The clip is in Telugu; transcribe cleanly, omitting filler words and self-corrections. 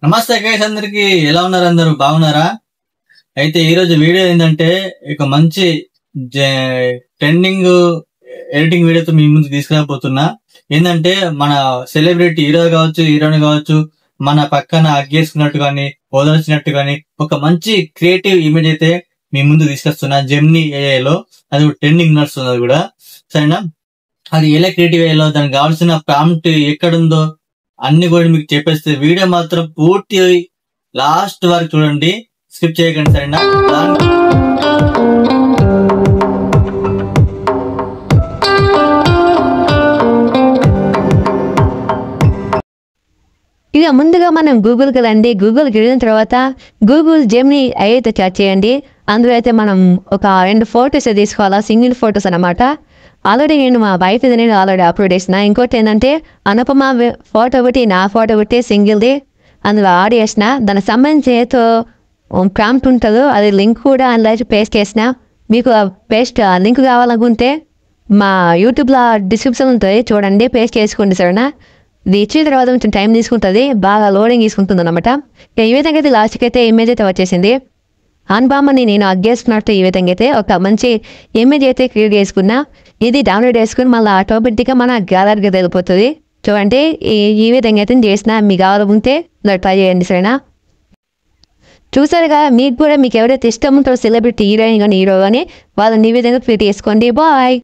నమస్తే గైస్, అందరికి ఎలా ఉన్నారు? అందరూ బాగున్నారా? అయితే ఈ రోజు వీడియో ఏంటంటే ఇక మంచి ట్రెండింగ్ ఎడిటింగ్ వీడియోతో మీ ముందు తీసుకురాబోతున్నా. ఏంటంటే మన సెలబ్రిటీ హీరో కావచ్చు, హీరోయిన్ కావచ్చు, మన పక్కన అగ్గేసుకున్నట్టు కానీ ఓదర్చినట్టు కానీ ఒక మంచి క్రియేటివ్ ఇమేజ్ అయితే మీ ముందు తీసుకొస్తున్నా. జెమినీ ఏఐలో అది ట్రెండింగ్ నడుస్తుంది. అది కూడా సరేనా? అది ఎలా క్రియేటివ్ ఏఐలో దానికి కావాల్సిన ప్రాంప్ట్ ఎక్కడుందో అన్ని కూడా మీకు చెప్పేస్తే వీడియో మాత్రం పూర్తి లాస్ట్ వరకు చూడండి, స్కిప్ చేయకండి సరేనా? ఇక ముందుగా మనం గూగుల్కి రండి. గూగుల్కి వెళ్ళిన తర్వాత గూగుల్ జెమినీ అయితే సెర్చ్ చేయండి. అందులో అయితే మనం ఒక 2 ఫొటోస్ తీసుకోవాలా, సింగిల్ ఫొటోస్ అనమాట. ఆల్రెడీ నేను మా వైఫ్ నేను ఆల్రెడీ అప్లోడ్ చేసిన. ఇంకోటి ఏంటంటే అనుపమ ఫోటో ఒకటి, నా ఫోటో ఒకటి సింగిల్ది అందులో యాడ్ చేసిన. దానికి సంబంధించి ఏదో ప్రాంప్ట్ ఉంటుందో అది లింక్ కూడా అందులో పేస్ట్ చేసిన. మీకు పేస్ట్ లింక్ కావాలనుకుంటే మా యూట్యూబ్లో డిస్క్రిప్షన్ ఉంటుంది, చూడండి, పేస్ట్ చేసుకోండి సరేనా? ఇది ఇచ్చిన తర్వాత కొంచెం టైం తీసుకుంటుంది, బాగా లోడింగ్ తీసుకుంటుంది అనమాట. ఈ విధంగా అయితే లాస్ట్కి అయితే ఇమేజ్ అయితే వచ్చేసింది. అనుపమని నేను అగ్గేసుకున్నట్టు ఈ విధంగా అయితే ఒక మంచి ఇమేజ్ అయితే క్రియేట్ చేసుకున్నా. ఇది డౌన్లోడ్ చేసుకుని మళ్ళీ ఆటోమేటిక్గా మన గ్యాలరీకి వెళ్ళిపోతుంది. చూడండి ఈ విధంగా అయితే చేసిన. మీకు కావాలంటే ట్రై చేయండి సరేనా? చూసారుగా, మీకు కూడా మీకు ఎవరైతే ఇష్టం ఉంటారో సెలబ్రిటీ హీరోయిన్ కానీ హీరో కానీ వాళ్ళని ఈ విధంగా క్రియేట్ చేసుకోండి. బాయ్.